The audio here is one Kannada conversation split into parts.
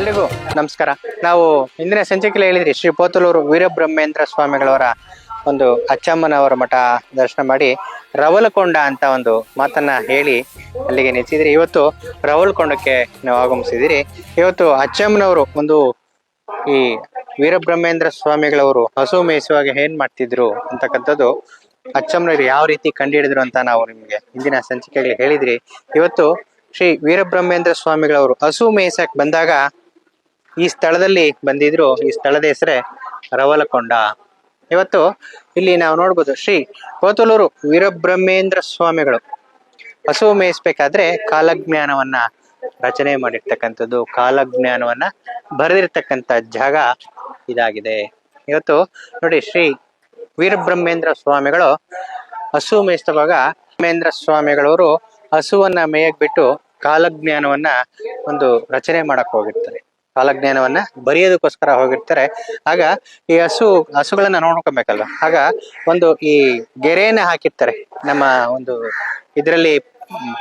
ಎಲ್ರಿಗೂ ನಮಸ್ಕಾರ. ನಾವು ಇಂದಿನ ಸಂಚಿಕೆಯಲ್ಲಿ ಹೇಳಿದ್ರಿ ಶ್ರೀ ಪೋತಲೂರು ವೀರಬ್ರಹ್ಮೇಂದ್ರ ಸ್ವಾಮಿಗಳವರ ಒಂದು ಅಚ್ಚಮ್ಮನವರ ಮಠ ದರ್ಶನ ಮಾಡಿ ರವಲಕೊಂಡ ಅಂತ ಒಂದು ಮಾತನ್ನ ಹೇಳಿ ಅಲ್ಲಿಗೆ ನಿಲ್ಸಿದ್ರಿ. ಇವತ್ತು ರವಲಕೊಂಡಕ್ಕೆ ನಾವು ಆಗಮಿಸಿದಿರಿ. ಇವತ್ತು ಅಚ್ಚಮ್ಮನವರು ಒಂದು ಈ ವೀರಬ್ರಹ್ಮೇಂದ್ರ ಸ್ವಾಮಿಗಳವರು ಹಸು ಮೇಯಿಸುವಾಗ ಏನ್ ಮಾಡ್ತಿದ್ರು ಅಂತಕ್ಕಂಥದ್ದು ಅಚ್ಚಮ್ಮನವರು ಯಾವ ರೀತಿ ಕಂಡುಹಿಡಿದ್ರು ಅಂತ ನಾವು ನಿಮ್ಗೆ ಇಂದಿನ ಸಂಚಿಕೆಯಲ್ಲಿ ಹೇಳಿದ್ರಿ. ಇವತ್ತು ಶ್ರೀ ವೀರಬ್ರಹ್ಮೇಂದ್ರ ಸ್ವಾಮಿಗಳವರು ಹಸು ಮೇಯಿಸಕ್ ಬಂದಾಗ ಈ ಸ್ಥಳದಲ್ಲಿ ಬಂದಿದ್ರು. ಈ ಸ್ಥಳದ ಹೆಸರೇ ರವಲಕೊಂಡ. ಇವತ್ತು ಇಲ್ಲಿ ನಾವು ನೋಡ್ಬೋದು ಶ್ರೀ ಪೋತಲೂರು ವೀರಬ್ರಹ್ಮೇಂದ್ರ ಸ್ವಾಮಿಗಳು ಹಸು ಮೇಯಿಸ್ಬೇಕಾದ್ರೆ ಕಾಲಜ್ಞಾನವನ್ನ ರಚನೆ ಮಾಡಿರ್ತಕ್ಕಂಥದ್ದು, ಕಾಲಜ್ಞಾನವನ್ನ ಬರೆದಿರ್ತಕ್ಕಂಥ ಜಾಗ ಇದಾಗಿದೆ. ಇವತ್ತು ನೋಡಿ, ಶ್ರೀ ವೀರಬ್ರಹ್ಮೇಂದ್ರ ಸ್ವಾಮಿಗಳು ಹಸು ಮೇಯಿಸುವಾಗ ಬ್ರಹ್ಮೇಂದ್ರ ಸ್ವಾಮಿಗಳವರು ಹಸುವನ್ನ ಮೇಯಕ್ ಬಿಟ್ಟು ಕಾಲಜ್ಞಾನವನ್ನ ಒಂದು ರಚನೆ ಮಾಡಕ್ ಹೋಗಿರ್ತಾರೆ, ಕಾಲಜ್ಞಾನವನ್ನ ಬರೆಯೋದಕ್ಕೋಸ್ಕರ ಹೋಗಿರ್ತಾರೆ. ಆಗ ಈ ಹಸುಗಳನ್ನ ನೋಡ್ಕೊಬೇಕಲ್ವ, ಆಗ ಒಂದು ಈ ಗೆರೆಯನ್ನ ಹಾಕಿರ್ತಾರೆ. ನಮ್ಮ ಒಂದು ಇದರಲ್ಲಿ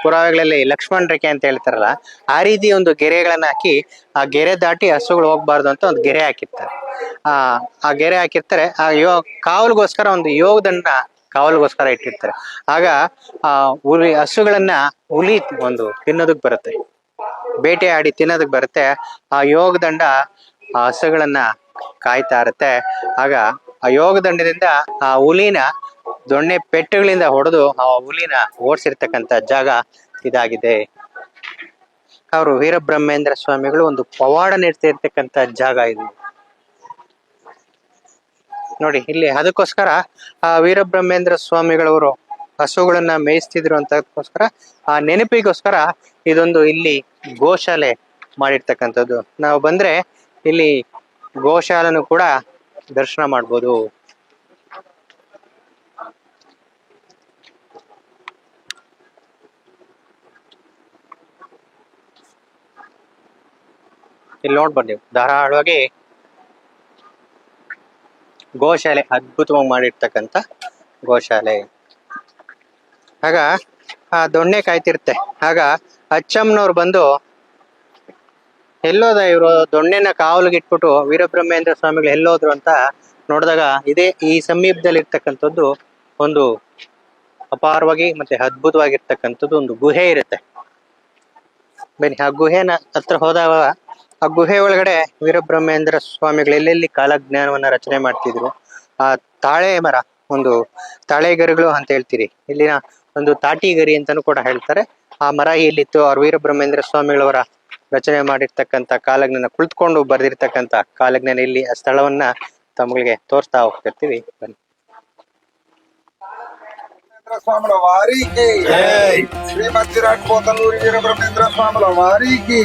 ಪುರಾವೆಗಳಲ್ಲಿ ಲಕ್ಷ್ಮಣ ರೇಖೆ ಅಂತ ಹೇಳ್ತಾರಲ್ಲ, ಆ ರೀತಿ ಒಂದು ಗೆರೆಗಳನ್ನ ಹಾಕಿ ಆ ಗೆರೆ ದಾಟಿ ಹಸುಗಳು ಹೋಗ್ಬಾರ್ದು ಅಂತ ಒಂದು ಗೆರೆ ಹಾಕಿರ್ತಾರೆ. ಆ ಗೆರೆ ಹಾಕಿರ್ತಾರೆ. ಆ ಕಾವಲ್ಗೋಸ್ಕರ ಒಂದು ಯೋಗದಂಡ ಕಾವಲ್ಗೋಸ್ಕರ ಇಟ್ಟಿರ್ತಾರೆ. ಆಗ ಆ ಹಸುಗಳನ್ನ ಹುಲಿ ಒಂದು ತಿನ್ನೋದಕ್ ಬರುತ್ತೆ, ಬೇಟೆ ಆಡಿ ತಿನ್ನೋದಕ್ ಬರುತ್ತೆ. ಆ ಯೋಗದಂಡ ಆ ಹಸುಗಳನ್ನ ಕಾಯ್ತಾ ಇರುತ್ತೆ. ಆಗ ಆ ಯೋಗದಂಡದಿಂದ ಆ ಹುಲಿನ ದೊಣ್ಣೆ ಪೆಟ್ಟುಗಳಿಂದ ಹೊಡೆದು ಆ ಹುಲಿನ ಓಡಿಸಿರ್ತಕ್ಕಂಥ ಜಾಗ ಇದಾಗಿದೆ. ಅವರು ವೀರಬ್ರಹ್ಮೇಂದ್ರ ಸ್ವಾಮಿಗಳು ಒಂದು ಪವಾಡ ನೀಡ್ತಿರ್ತಕ್ಕಂಥ ಜಾಗ ಇದು ನೋಡಿ. ಇಲ್ಲಿ ಅದಕ್ಕೋಸ್ಕರ ಆ ವೀರಬ್ರಹ್ಮೇಂದ್ರ ಸ್ವಾಮಿಗಳವರು ಹಸುಗಳನ್ನ ಮೇಯಿಸ್ತಿದ್ರು ಅಂತಕ್ಕೋಸ್ಕರ ಆ ನೆನಪಿಗೋಸ್ಕರ ಇದೊಂದು ಇಲ್ಲಿ ಗೋಶಾಲೆ ಮಾಡಿರ್ತಕ್ಕಂಥದ್ದು. ನಾವು ಬಂದ್ರೆ ಇಲ್ಲಿ ಗೋಶಾಲೆನೂ ಕೂಡ ದರ್ಶನ ಮಾಡ್ಬೋದು. ಇಲ್ಲಿ ನೋಡ್ಬೋದು ನೀವು, ಧಾರಾಳವಾಗಿ ಗೋಶಾಲೆ ಅದ್ಭುತವಾಗಿ ಮಾಡಿರ್ತಕ್ಕಂಥ ಗೋಶಾಲೆ. ಆಗ ಆ ದೊಣ್ಣೆ ಕಾಯ್ತಿರುತ್ತೆ. ಆಗ ಅಚ್ಚಮ್ಮನವ್ರು ಬಂದು ಎಲ್ಲೋದ ಇವರು ದೊಣ್ಣೆನ ಕಾವಲಿಗೆ ಇಟ್ಬಿಟ್ಟು ವೀರಬ್ರಹ್ಮೇಂದ್ರ ಸ್ವಾಮಿಗಳು ಎಲ್ಲೋದ್ರು ಅಂತ ನೋಡಿದಾಗ ಇದೇ ಈ ಸಮೀಪದಲ್ಲಿ ಇರ್ತಕ್ಕಂಥದ್ದು ಒಂದು ಅಪಾರವಾಗಿ ಮತ್ತೆ ಅದ್ಭುತವಾಗಿರ್ತಕ್ಕಂಥದ್ದು ಒಂದು ಗುಹೆ ಇರುತ್ತೆ. ಬನ್ನಿ, ಆ ಗುಹೆನ ಹತ್ರ ಹೋದಾಗ ಆ ಗುಹೆ ಒಳಗಡೆ ವೀರಬ್ರಹ್ಮೇಂದ್ರ ಸ್ವಾಮಿಗಳು ಎಲ್ಲೆಲ್ಲಿ ಕಾಲಜ್ಞಾನವನ್ನ ರಚನೆ ಮಾಡ್ತಿದ್ರು. ಆ ತಾಳೆ ಮರ, ಒಂದು ತಾಳೆಗರಿಗಳು ಅಂತ ಹೇಳ್ತೀರಿ, ಇಲ್ಲಿನ ಒಂದು ತಾಟಿಗರಿ ಅಂತಾನು ಕೂಡ ಹೇಳ್ತಾರೆ. ಆ ಮರ ಇಲ್ಲಿತ್ತು. ಅವ್ರ ವೀರಬ್ರಹ್ಮೇಂದ್ರ ಸ್ವಾಮಿಗಳವರ ರಚನೆ ಮಾಡಿರ್ತಕ್ಕಂಥ ಕಾಲಜ್ಞಾನ, ಕುಳಿತುಕೊಂಡು ಬರೆದಿರ್ತಕ್ಕಂಥ ಕಾಲಜ್ಞಾನ ಇಲ್ಲಿ ಆ ಸ್ಥಳವನ್ನ ತಮಗೆ ತೋರಿಸ್ತಾ ಹೋಗ್ತಿರ್ತೀವಿ. ಬನ್ನಿ. ಸ್ವಾಮಿಗಳ ವಾರಿಗೆ ಶ್ರೀಮದ್ ವಿರಾಟ್ ಪೋತಲೂರು ವೀರಬ್ರಹ್ಮೇಂದ್ರ ಸ್ವಾಮಿಗಳ ವಾರಿಗೆ.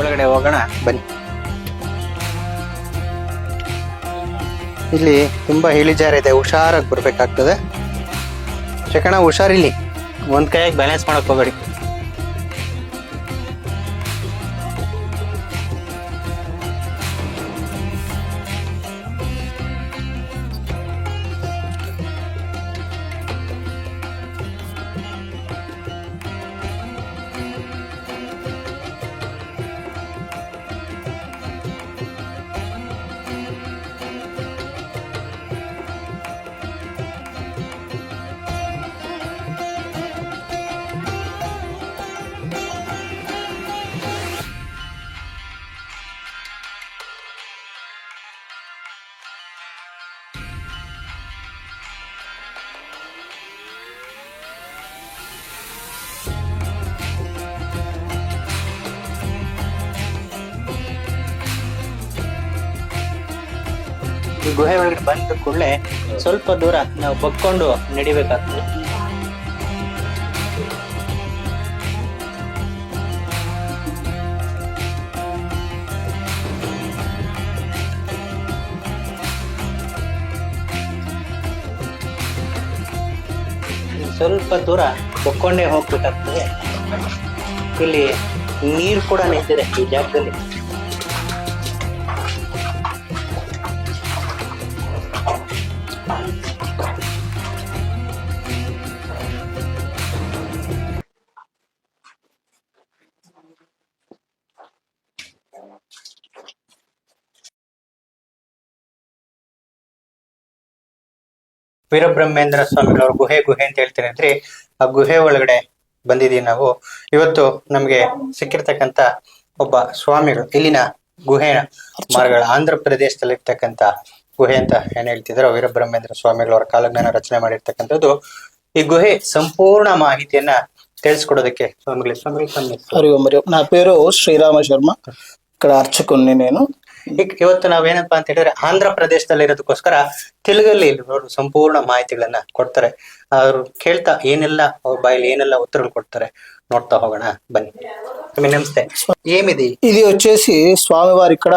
ಒಳಗಡೆ ಹೋಗೋಣ ಬನ್ನಿ. ಇಲ್ಲಿ ತುಂಬಾ ಇಳಿಜಾರಿದೆ, ಹುಷಾರಾಗಿ ಬರ್ಬೇಕಾಗ್ತದೆ. ಶಕಣ ಹುಷಾರಿಲ್ಲಿ, ಒಂದ್ ಕೈಯಾಗಿ ಬ್ಯಾಲೆನ್ಸ್ ಮಾಡಕ್ ಹೋಗಬೇಡಿ. ಈ ಗುಹೆ ಒಳಗಡೆ ಬಂದ ಕೂಡಲೇ ಸ್ವಲ್ಪ ದೂರ ನಾವು ಬಗ್ಕೊಂಡು ನಡಿಬೇಕಾಗ್ತದೆ. ಸ್ವಲ್ಪ ದೂರ ಹೊಕ್ಕೊಂಡೇ ಹೋಗ್ಬೇಕಾಗ್ತದೆ. ಇಲ್ಲಿ ನೀರು ಕೂಡ ನಿಂತಿದೆ ಈ ಜಾಗದಲ್ಲಿ. ವೀರಬ್ರಹ್ಮೇಂದ್ರ ಸ್ವಾಮಿಗಳವ್ರ ಗುಹೆ ಅಂತ ಹೇಳ್ತೀನಿ ಅಂದ್ರೆ ಆ ಗುಹೆ ಒಳಗಡೆ ಬಂದಿದೀವಿ ನಾವು. ಇವತ್ತು ನಮ್ಗೆ ಸಿಕ್ಕಿರ್ತಕ್ಕಂತ ಒಬ್ಬ ಸ್ವಾಮಿಗಳು ಇಲ್ಲಿನ ಗುಹೆಯ ಮಾರ್ಗಗಳ ಆಂಧ್ರ ಪ್ರದೇಶದಲ್ಲಿ ಇರ್ತಕ್ಕಂತ ಗುಹೆ ಅಂತ ಏನ್ ಹೇಳ್ತಿದ್ರು ವೀರಬ್ರಹ್ಮೇಂದ್ರ ಸ್ವಾಮಿಗಳವರ ಕಾಲಜ್ಞಾನ ರಚನೆ ಮಾಡಿರ್ತಕ್ಕಂಥದ್ದು. ಈ ಗುಹೆ ಸಂಪೂರ್ಣ ಮಾಹಿತಿಯನ್ನ ತಿಳಿಸ್ಕೊಡೋದಕ್ಕೆ హరి ఓం. నా పేరు శ్రీరామ శర్మ, ఇక్కడ అర్చకుని నేను. ಇವತ್ತು ನಾವೇನಪ್ಪಾ ಅಂತ ಹೇಳಿದ್ರೆ ಆಂಧ್ರ ಪ್ರದೇಶದಲ್ಲಿ ಇರೋದಕ್ಕೋಸ್ಕರ ತೆಲುಗಲ್ಲಿ ಸಂಪೂರ್ಣ ಮಾಹಿತಿಗಳನ್ನ ಕೊಡ್ತಾರೆ. ಅವ್ರು ಕೇಳ್ತಾ ಏನೆಲ್ಲ ಅವ್ರ ಬಾಯಲ್ಲಿ ಏನೆಲ್ಲ ಉತ್ತರಗಳು ಕೊಡ್ತಾರೆ ನೋಡ್ತಾ ಹೋಗೋಣ ಬನ್ನಿ. నమస్తే. ఏమిది? ఇది వచ్చేసి స్వామివారు ఇక్కడ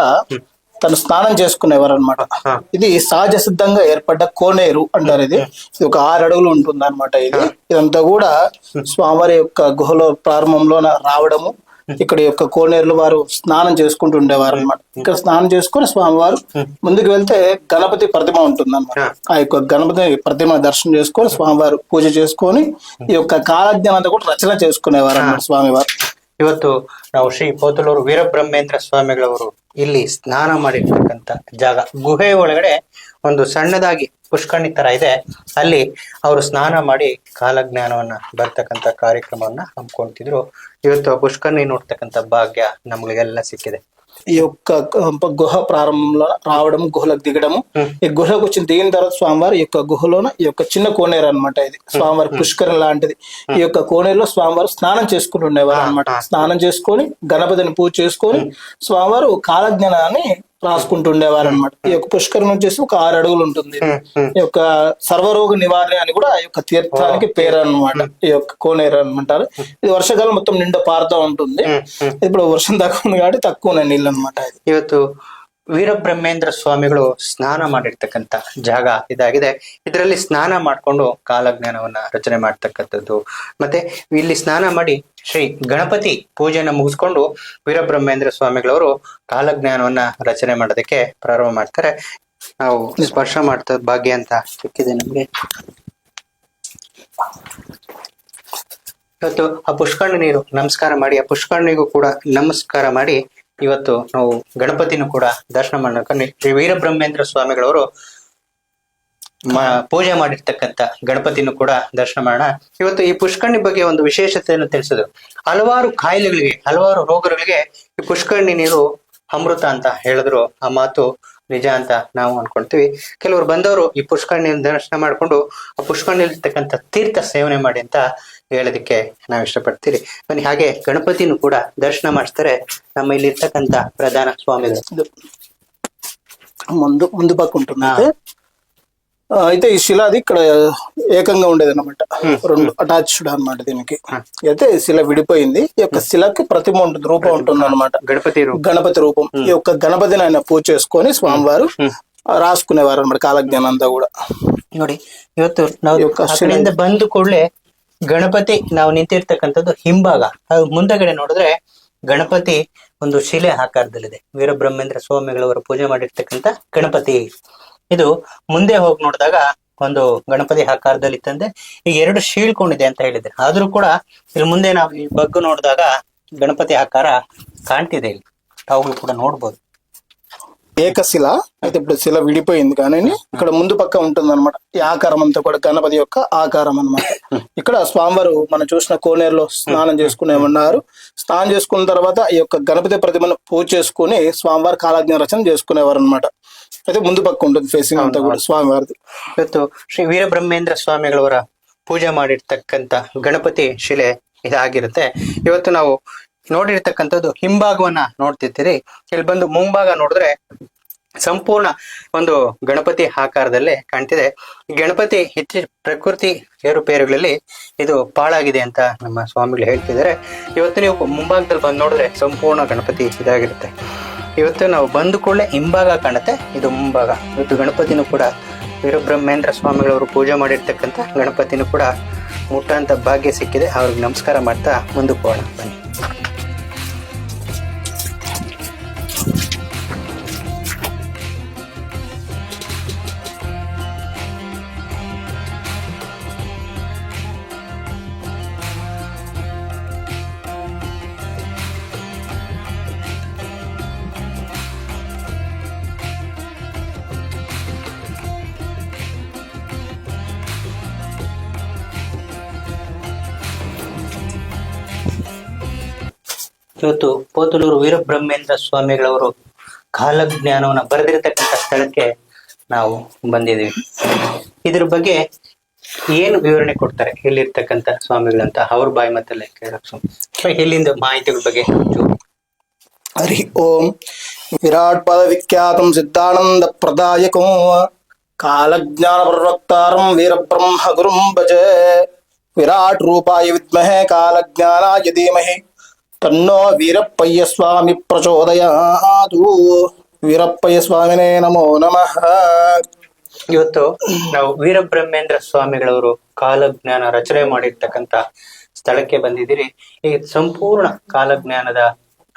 తను స్నానం చేసుకునేవారు అనమాట. ఇది సహజ సిద్ధంగా ఏర్పడ్డ కోనేరు అంటారు. ఇది ఒక 6 అడుగులు ఉంటుంది అనమాట. ఇదంతా కూడా స్వామివారి యొక్క గుహలో ప్రారంభంలో రావడము, ఇక్కడ యొక్క కోనేరులో వారు స్నానం చేసుకుంటూ ఉండేవారు అనమాట. ఇక్కడ స్నానం చేసుకుని స్వామివారు ముందుకు వెళ్తే గణపతి ప్రతిమ ఉంటుంది అనమాట. ఆ యొక్క గణపతి ప్రతిమ దర్శనం చేసుకొని స్వామివారు పూజ చేసుకొని ఈ యొక్క కాలజ్ఞానం అంతా కూడా రచన చేసుకునేవారు అనమాట స్వామివారు. ಇವತ್ತು ನಾವು ಶ್ರೀ ಪೋತಲೂರು ವೀರಬ್ರಹ್ಮೇಂದ್ರ ಸ್ವಾಮಿಗಳವರು ಇಲ್ಲಿ ಸ್ನಾನ ಮಾಡಿರ್ತಕ್ಕಂಥ ಜಾಗ, ಗುಹೆ ಒಳಗಡೆ ಒಂದು ಸಣ್ಣದಾಗಿ ಪುಷ್ಕರಣಿ ತರ ಇದೆ. ಅಲ್ಲಿ ಅವರು ಸ್ನಾನ ಮಾಡಿ ಕಾಲಜ್ಞಾನವನ್ನ ಬರ್ತಕ್ಕಂಥ ಕಾರ್ಯಕ್ರಮವನ್ನ ಹಮ್ಮಿಕೊಳ್ತಿದ್ರು. ಇವತ್ತು ಪುಷ್ಕರಣಿ ನೋಡ್ತಕ್ಕಂಥ ಭಾಗ್ಯ ನಮ್ಗಳಿಗೆಲ್ಲ ಸಿಕ್ಕಿದೆ. ఈ యొక్క గుహ ప్రారంభంలో రావడం, గుహలకు దిగడము, ఈ గుహకు వచ్చి దిగిన తర్వాత స్వామివారి యొక్క గుహలోన ఈ యొక్క చిన్న కోనేరు అనమాట. ఇది స్వామివారి పుష్కరం లాంటిది. ఈ యొక్క కోనేరులో స్వామివారు స్నానం చేసుకుని ఉండేవారు అనమాట. స్నానం చేసుకొని గణపతిని పూజ చేసుకొని స్వామివారు కాలజ్ఞానాన్ని రాసుకుంటూ ఉండేవారు అనమాట. ఈ యొక్క పుష్కరం వచ్చేసి ఒక 6 అడుగులు ఉంటుంది. ఈ యొక్క సర్వరోగ నివారణ అని కూడా ఈ యొక్క తీర్థానికి పేరు అనమాట. ఈ యొక్క కోనేరు అనమాటారు. ఇది వర్షాకాలం మొత్తం నిండా పారుతూ ఉంటుంది. ఇప్పుడు వర్షం తక్కువ ఉంది కాబట్టి తక్కువ నీళ్ళు అనమాట. ಇವತ್ತು ವೀರಬ್ರಹ್ಮೇಂದ್ರ ಸ್ವಾಮಿಗಳು ಸ್ನಾನ ಮಾಡಿರ್ತಕ್ಕಂಥ ಜಾಗ ಇದಾಗಿದೆ. ಇದರಲ್ಲಿ ಸ್ನಾನ ಮಾಡಿಕೊಂಡು ಕಾಲಜ್ಞಾನವನ್ನ ರಚನೆ ಮಾಡ್ತಕ್ಕಂಥದ್ದು. ಮತ್ತೆ ಇಲ್ಲಿ ಸ್ನಾನ ಮಾಡಿ ಶ್ರೀ ಗಣಪತಿ ಪೂಜೆಯನ್ನ ಮುಗಿಸ್ಕೊಂಡು ವೀರಬ್ರಹ್ಮೇಂದ್ರ ಸ್ವಾಮಿಗಳವರು ಕಾಲಜ್ಞಾನವನ್ನ ರಚನೆ ಮಾಡೋದಕ್ಕೆ ಪ್ರಾರಂಭ ಮಾಡ್ತಾರೆ. ನಾವು ಸ್ಪರ್ಶ ಮಾಡ್ತಾ ಭಾಗ್ಯ ಅಂತ ಸಿಕ್ಕಿದೆ ನಮ್ಗೆ. ಇವತ್ತು ಆ ಪುಷ್ಕರಣಿ ನೀರು ನಮಸ್ಕಾರ ಮಾಡಿ, ಆ ಪುಷ್ಕರಣಿಗೂ ಕೂಡ ನಮಸ್ಕಾರ ಮಾಡಿ ಇವತ್ತು ನಾವು ಗಣಪತಿನೂ ಕೂಡ ದರ್ಶನ ಮಾಡೋಣ. ಶ್ರೀ ವೀರಬ್ರಹ್ಮೇಂದ್ರ ಸ್ವಾಮಿಗಳವರು ಪೂಜೆ ಮಾಡಿರ್ತಕ್ಕಂಥ ಗಣಪತಿನೂ ಕೂಡ ದರ್ಶನ ಮಾಡೋಣ. ಇವತ್ತು ಈ ಪುಷ್ಕರಣಿ ಬಗ್ಗೆ ಒಂದು ವಿಶೇಷತೆಯನ್ನು ತಿಳಿಸಿದ್ರು. ಹಲವಾರು ಕಾಯಿಲೆಗಳಿಗೆ, ಹಲವಾರು ರೋಗಗಳಿಗೆ ಈ ಪುಷ್ಕರಣಿ ನೀರು ಅಮೃತ ಅಂತ ಹೇಳಿದ್ರು. ಆ ಮಾತು ನಿಜ ಅಂತ ನಾವು ಅನ್ಕೊಂತೀವಿ. ಕೆಲವರು ಬಂದವರು ಈ ಪುಷ್ಕರಣಿ ದರ್ಶನ ಮಾಡ್ಕೊಂಡು ಆ ಪುಷ್ಕರಣಿರ್ತಕ್ಕಂಥ ತೀರ್ಥ ಸೇವನೆ ಮಾಡಿ ಅಂತ ಹೇಳೋದಕ್ಕೆ ನಾವು ಇಷ್ಟಪಡ್ತೀವಿ. ಬನ್ನಿ, ಹಾಗೆ ಗಣಪತಿನೂ ಕೂಡ ದರ್ಶನ ಮಾಡಿಸ್ತಾರೆ ನಮ್ಮ ಇಲ್ಲಿ ಇರ್ತಕ್ಕಂಥ ಪ್ರಧಾನ ಸ್ವಾಮಿಗಳು. ముందు పక్క ఉంటుంది. అయితే ఈ శిల అది ఇక్కడ ఏకంగా ఉండేది అనమాట. 2 అటాచ్డ్ అనమాట. దీనికి అయితే శిల విడిపోయింది. ఈ యొక్క శిలకి ప్రతిమ ఉంటుంది, రూపం ఉంటుంది అనమాట. గణపతి రూపం. ఈ యొక్క గణపతిని ఆయన పూజ చేసుకొని స్వామివారు రాసుకునేవారు అనమాట కాలజ్ఞానం అంతా కూడా. ನೋಡಿ, ಇವತ್ತು ನಾವು ಬಂದು ಕೂಡಲೇ ಗಣಪತಿ ನಾವು ನಿಂತಿರ್ತಕ್ಕಂಥದ್ದು ಹಿಂಭಾಗ. ಅದು ಮುಂದಗಡೆ ನೋಡಿದ್ರೆ ಗಣಪತಿ ಒಂದು ಶಿಲೆ ಆಕಾರದಲ್ಲಿದೆ. ವೀರಬ್ರಹ್ಮೇಂದ್ರ ಸ್ವಾಮಿಗಳವರು ಪೂಜೆ ಮಾಡಿರ್ತಕ್ಕಂಥ ಗಣಪತಿ ಇದು. ಮುಂದೆ ಹೋಗಿ ನೋಡಿದಾಗ ಒಂದು ಗಣಪತಿ ಆಕಾರದಲ್ಲಿ ಇತ್ತಂದ್ರೆ ಈಗ 2 ಶೀಳ್ಕೊಂಡಿದೆ ಅಂತ ಹೇಳಿದ್ರೆ, ಆದ್ರೂ ಕೂಡ ಇಲ್ಲಿ ಮುಂದೆ ನಾವು ಈ ಬಗ್ಗು ನೋಡಿದಾಗ ಗಣಪತಿ ಆಕಾರ ಕಾಣ್ತಿದೆ. ಇಲ್ಲಿ ತಾವು ಕೂಡ ನೋಡ್ಬೋದು. ఏకశిల అయితే ఇప్పుడు శిల విడిపోయింది కానీ ఇక్కడ ముందు పక్క ఉంటుంది అనమాట. ఈ ఆకారం అంతా కూడా గణపతి యొక్క ఆకారం అనమాట. ఇక్కడ స్వామివారు మనం చూసిన కోనేరులో స్నానం చేసుకునే ఉన్నారు. స్నానం చేసుకున్న తర్వాత ఈ యొక్క గణపతి ప్రతిమను పూజ చేసుకుని స్వామివారి కాలజ్ఞాన రచన చేసుకునేవారు అనమాట. అయితే ముందు పక్క ఉంటుంది ఫేసింగ్ అంతా కూడా ಸ್ವಾಮಿವಾರದು. ಇವತ್ತು ಶ್ರೀ ವೀರಬ್ರಹ್ಮೇಂದ್ರ ಸ್ವಾಮಿಗಳವರ ಪೂಜೆ ಮಾಡಿರ್ತಕ್ಕಂಥ ಗಣಪತಿ ಶಿಲೆ ಇದಾಗಿರುತ್ತೆ. ಇವತ್ತು ನಾವು ನೋಡಿರ್ತಕ್ಕಂಥದ್ದು ಹಿಂಭಾಗವನ್ನ ನೋಡ್ತಿರ್ತೀರಿ. ಇಲ್ಲಿ ಬಂದು ಮುಂಭಾಗ ನೋಡಿದ್ರೆ ಸಂಪೂರ್ಣ ಒಂದು ಗಣಪತಿ ಆಕಾರದಲ್ಲೇ ಕಾಣ್ತಿದೆ. ಈ ಗಣಪತಿ ಹೆಚ್ಚು ಪ್ರಕೃತಿ ಏರುಪೇರುಗಳಲ್ಲಿ ಇದು ಪಾಳಾಗಿದೆ ಅಂತ ನಮ್ಮ ಸ್ವಾಮಿಗಳು ಹೇಳ್ತಿದ್ದಾರೆ. ಇವತ್ತು ನೀವು ಮುಂಭಾಗದಲ್ಲಿ ಬಂದು ನೋಡಿದ್ರೆ ಸಂಪೂರ್ಣ ಗಣಪತಿ ಇದಾಗಿರುತ್ತೆ. ಇವತ್ತು ನಾವು ಬಂದು ಕೂಡಲೇ ಹಿಂಭಾಗ ಕಾಣುತ್ತೆ, ಇದು ಮುಂಭಾಗ. ಇವತ್ತು ಗಣಪತಿನೂ ಕೂಡ ವೀರಬ್ರಹ್ಮೇಂದ್ರ ಸ್ವಾಮಿಗಳವರು ಪೂಜೆ ಮಾಡಿರ್ತಕ್ಕಂಥ ಗಣಪತಿನೂ ಕೂಡ ಮುಟ್ಟಂತ ಭಾಗ್ಯ ಸಿಕ್ಕಿದೆ. ಅವ್ರಿಗೆ ನಮಸ್ಕಾರ ಮಾಡ್ತಾ ಮುಂದಕ್ಕೆ ಹೋಗೋಣ ಬನ್ನಿ. ಇವತ್ತು ಪೋತಲೂರು ವೀರಬ್ರಹ್ಮೇಂದ್ರ ಸ್ವಾಮಿಗಳವರು ಕಾಲಜ್ಞಾನವನ್ನ ಬರೆದಿರತಕ್ಕಂಥ ಸ್ಥಳಕ್ಕೆ ನಾವು ಬಂದಿದ್ದೀವಿ. ಇದ್ರ ಬಗ್ಗೆ ಏನು ವಿವರಣೆ ಕೊಡ್ತಾರೆ ಇಲ್ಲಿರ್ತಕ್ಕಂಥ ಸ್ವಾಮಿಗಳಂತ ಅವ್ರ ಬಾಯಿ ಮತ್ತಲ್ಲೇ ಕೇಳಕ್ ಇಲ್ಲಿಂದ ಮಾಹಿತಿಗಳ ಬಗ್ಗೆ ಹರಿ ಓಂ. ವಿರಾಟ್ ಪದ ವಿಖ್ಯಾತಂ ಸಿದ್ಧಾನಂದ ಪ್ರದಾಯಕಂ ಕಾಲಜ್ಞಾನ ಪ್ರವಕ್ತಾರಂ ವೀರಬ್ರಹ್ಮ ಗುರುಂ ಭಜೆ. ವಿರಾಟ್ ರೂಪಾಯ ವಿದ್ಮಹೇ ಕಾಲಜ್ಞಾನಾಯ ಧೀಮಹಿ ತನ್ನೋ ವೀರಪ್ಪಯ್ಯ ಸ್ವಾಮಿ ಪ್ರಚೋದಯಾತು. ವೀರಪ್ಪಯ್ಯ ಸ್ವಾಮಿನೇ ನಮೋ ನಮಃ. ಇವತ್ತು ನಾವು ವೀರಬ್ರಹ್ಮೇಂದ್ರ ಸ್ವಾಮಿಗಳವರು ಕಾಲಜ್ಞಾನ ರಚನೆ ಮಾಡಿರ್ತಕ್ಕಂಥ ಸ್ಥಳಕ್ಕೆ ಬಂದಿದ್ದೀರಿ. ಈ ಸಂಪೂರ್ಣ ಕಾಲಜ್ಞಾನದ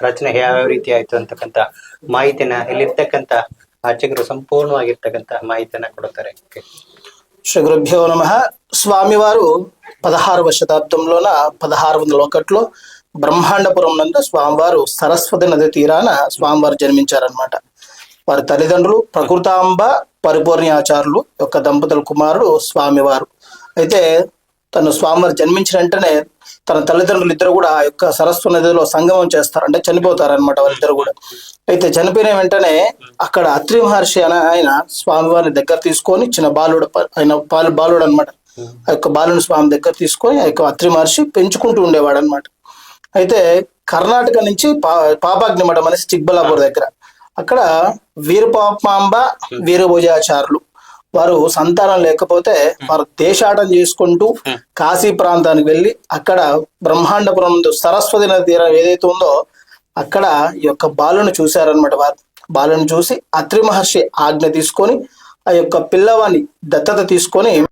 ರಚನೆ ಯಾವ್ಯಾವ ರೀತಿ ಆಯ್ತು ಅಂತಕ್ಕಂಥ ಮಾಹಿತಿನ ಇಲ್ಲಿರ್ತಕ್ಕಂಥ ಅರ್ಚಕರು ಸಂಪೂರ್ಣವಾಗಿರ್ತಕ್ಕಂಥ ಮಾಹಿತಿಯನ್ನ ಕೊಡುತ್ತಾರೆ. శ్రీ గురుభ్యో నమః. స్వామివారు 16వ శతాబ్దంలోన 1601లో బ్రహ్మాండపురం నందు స్వామివారు సరస్వతి నది తీరాన స్వామివారు జన్మించారనమాట. వారి తల్లిదండ్రులు ప్రకృతాంబ పరిపూర్ణాచార్యులు యొక్క దంపతుల కుమారుడు స్వామివారు. అయితే తను స్వామివారు జన్మించిన వెంటనే తన తల్లిదండ్రులు ఇద్దరు కూడా ఆ యొక్క సరస్వతి నదిలో సంగమం చేస్తారు, అంటే చనిపోతారనమాట వారిద్దరు కూడా. అయితే చనిపోయిన వెంటనే అక్కడ అత్రి మహర్షి ఆయన స్వామివారిని దగ్గర తీసుకొని, చిన్న బాలుడు ఆయన బాలుడు అనమాట, ఆ యొక్క బాలుని స్వామి దగ్గర తీసుకొని ఆ యొక్క అత్రి మహర్షి పెంచుకుంటూ ఉండేవాడు అనమాట. అయితే కర్ణాటక నుంచి పాపాగ్ని మఠం అనేసి చిక్బలాపూర్ దగ్గర అక్కడ వీరపాపాంబ వీరభోజాచారులు వారు సంతానం లేకపోతే వారు దేశాటం చేసుకుంటూ కాశీ ప్రాంతానికి వెళ్ళి అక్కడ బ్రహ్మాండపురం సరస్వతి నది తీరం ఏదైతే ఉందో అక్కడ ఈ యొక్క బాలుని చూశారనమాట. వారు బాలుని చూసి అత్రి మహర్షి ఆజ్ఞ తీసుకొని ఆ యొక్క పిల్లవాడిని దత్తత తీసుకొని